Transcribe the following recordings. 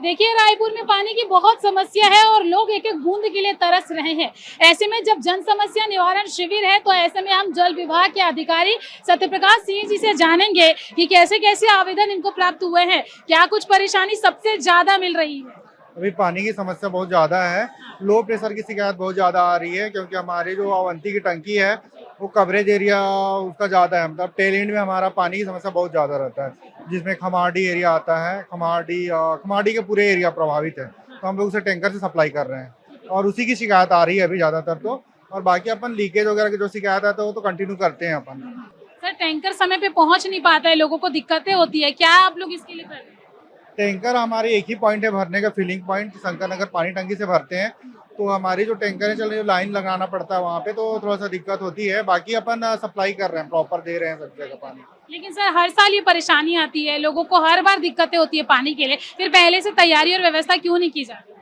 देखिए, रायपुर में पानी की बहुत समस्या है और लोग एक एक बूंद के लिए तरस रहे हैं। ऐसे में जब जन समस्या निवारण शिविर है तो ऐसे में हम जल विभाग के अधिकारी सत्यप्रकाश सिंह जी से जानेंगे कि कैसे कैसे आवेदन इनको प्राप्त हुए हैं, क्या कुछ परेशानी सबसे ज्यादा मिल रही है। अभी पानी की समस्या बहुत ज़्यादा है। लो प्रेशर की शिकायत बहुत ज़्यादा आ रही है क्योंकि हमारी जो अवंती की टंकी है वो कवरेज एरिया उसका ज़्यादा है। मतलब टेल एंड में हमारा पानी की समस्या बहुत ज़्यादा रहता है, जिसमें खमारडी एरिया आता है। खमारडी के पूरे एरिया प्रभावित है, तो हम लोग उसे टैंकर से सप्लाई कर रहे हैं और उसी की शिकायत आ रही है अभी ज़्यादातर तो। और बाकी अपन लीकेज वगैरह की जो शिकायत आता है वो तो कंटिन्यू करते हैं अपन। सर, टैंकर समय पे पहुंच नहीं पाता है, लोगों को दिक्कतें होती है, क्या आप लोग इसके लिए कर रहे हैं? टैंकर हमारे एक ही पॉइंट है भरने का, फिलिंग पॉइंट शंकर नगर पानी टंकी से भरते हैं। तो हमारी जो टैंकर है चल रही है, लाइन लगाना पड़ता है वहाँ पे, तो थोड़ा सा दिक्कत होती है। बाकी अपन सप्लाई कर रहे हैं, प्रॉपर दे रहे हैं सब जगह पानी। लेकिन सर, हर साल ये परेशानी आती है, लोगों को हर बार दिक्कतें होती है पानी के लिए, फिर पहले से तैयारी और व्यवस्था क्यों नहीं की जाती?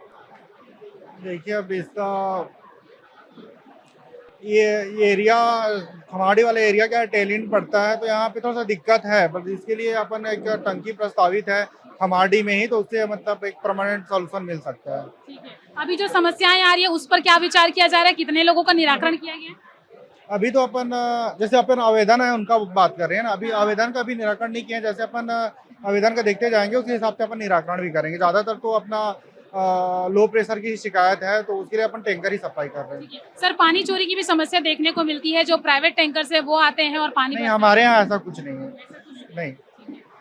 देखिए अब इसका ये एरिया खमाड़ी वाला एरिया क्या है, टेलिंट पड़ता है, तो यहाँ पे थोड़ा सा दिक्कत है। बस इसके लिए अपन एक टंकी प्रस्तावित है खमाड़ी में ही, तो उससे मतलब एक परमानेंट सॉल्यूशन मिल सकता है। ठीक है। अभी जो समस्याएं आ रही है उस पर क्या विचार किया जा रहा है, कितने लोगों का निराकरण किया गया है? अभी तो अपन जैसे अपन आवेदन है उनका बात कर रहे हैं ना, अभी आवेदन का भी निराकरण नहीं किया है। जैसे अपन आवेदन का देखते जाएंगे उसके हिसाब से अपन निराकरण भी करेंगे। ज्यादातर तो अपना लो प्रेशर की शिकायत है, तो उसके लिए अपन टैंकर ही सप्लाई कर रहे हैं। सर, पानी चोरी की भी समस्या देखने को मिलती है, जो प्राइवेट टैंकर से वो आते हैं और पानी नहीं, भरते हमारे यहाँ ऐसा कुछ नहीं है। हैं। ऐसा कुछ नहीं। नहीं,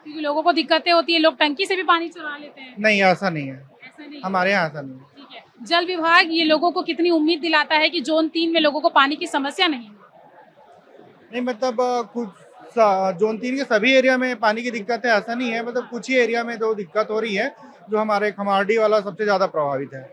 क्योंकि लोगों को दिक्कतें होती है, लोग टंकी से भी पानी चुरा लेते हैं। नहीं ऐसा नहीं है। ऐसा नहीं है। हमारे यहाँ ऐसा नहीं है। ठीक है। जल विभाग ये लोगों को कितनी उम्मीद दिलाता है कि जोन 3 में लोगों को पानी की समस्या नहीं है? नहीं मतलब जोन 3 के सभी एरिया में पानी की दिक्कत है ऐसा नहीं है। मतलब कुछ ही एरिया में जो दिक्कत हो रही है, जो हमारे खमारडी वाला सबसे ज्यादा प्रभावित है।